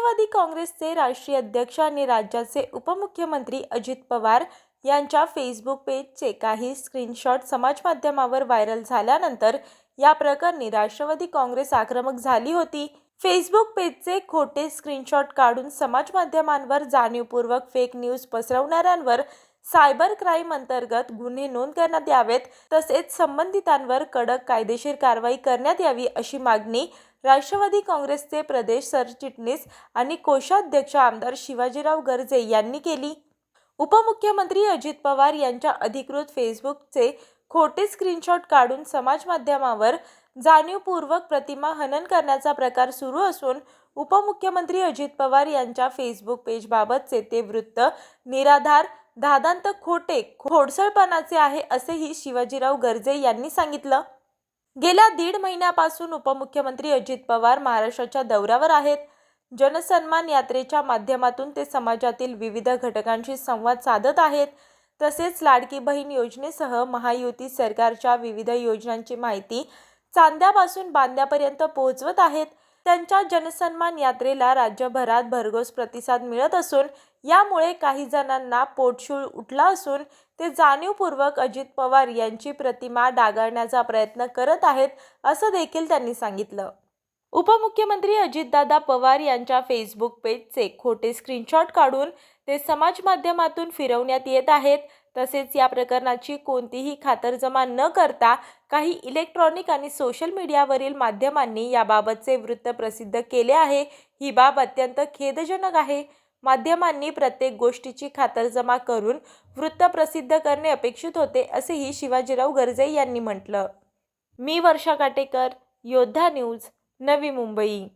राष्ट्रवादी काँग्रेसचे राष्ट्रीय अध्यक्ष आणि राज्याचे उपमुख्यमंत्री अजित पवार यांच्या फेसबुक पेजचे काही स्क्रीनशॉट समाजमाध्यमावर व्हायरल झाल्यानंतर या प्रकरणी राष्ट्रवादी काँग्रेस आक्रमक झाली होती। फेसबुक पेजचे खोटे स्क्रीनशॉट काढून समाजमाध्यमांवर जाणीवपूर्वक फेक न्यूज पसरवणाऱ्यांवर सायबर क्राईम अंतर्गत गुन्हे नोंद करण्यात यावेत, तसेच संबंधितांवर कडक कायदेशीर कारवाई करण्यात यावी अशी मागणी राष्ट्रवादी काँग्रेसचे प्रदेश सरचिटणीस आणि कोषाध्यक्ष आमदार शिवाजीराव गर्जे यांनी केली। उपमुख्यमंत्री अजित पवार यांच्या अधिकृत फेसबुकचे खोटे स्क्रीनशॉट काढून समाजमाध्यमावर जाणीवपूर्वक प्रतिमा हनन करण्याचा प्रकार सुरू असून उपमुख्यमंत्री अजित पवार यांच्या फेसबुक पेजबाबतचे ते वृत्त निराधार, दादांत खोटे, खोडसळपणाचे आहे असेही शिवाजीराव गर्जे यांनी सांगितलं। गेल्या 1.5 महिन्यापासून उपमुख्यमंत्री अजित पवार महाराष्ट्राच्या दौऱ्यावर आहेत। जनसन्मान यात्रेच्या माध्यमातून ते समाजातील विविध घटकांशी संवाद साधत आहेत। तसेच लाडकी बहीण योजनेसह महायुती सरकारच्या विविध योजनांची माहिती चांद्यापासून बांद्यापर्यंत पोहोचवत आहेत। त्यांच्या जनसन्मान यात्रेला राज्यभरात भरघोस प्रतिसाद मिळत असून यामुळे काही जणांना पोटशूळ उठला असून ते जाणीवपूर्वक अजित पवार यांची प्रतिमा डागाळण्याचा प्रयत्न करत आहेत असं देखील त्यांनी सांगितलं। उपमुख्यमंत्री अजितदादा पवार यांच्या फेसबुक पेजचे खोटे स्क्रीनशॉट काढून ते समाज माध्यमातून फिरवण्यात येत आहेत। तसेच या प्रकरणाची कोणतीही खातरजमा न करता काही इलेक्ट्रॉनिक आणि सोशल मीडियावरील माध्यमांनी याबाबतचे वृत्त प्रसिद्ध केले आहे। ही बाब अत्यंत खेदजनक आहे। माध्यमांनी प्रत्येक गोष्टीची खातरजमा करून वृत्त प्रसिद्ध करणे अपेक्षित होते असेही शिवाजीराव गर्जे यांनी म्हटलं। मी वर्षा काटेकर, योद्धा न्यूज, नवी मुंबई।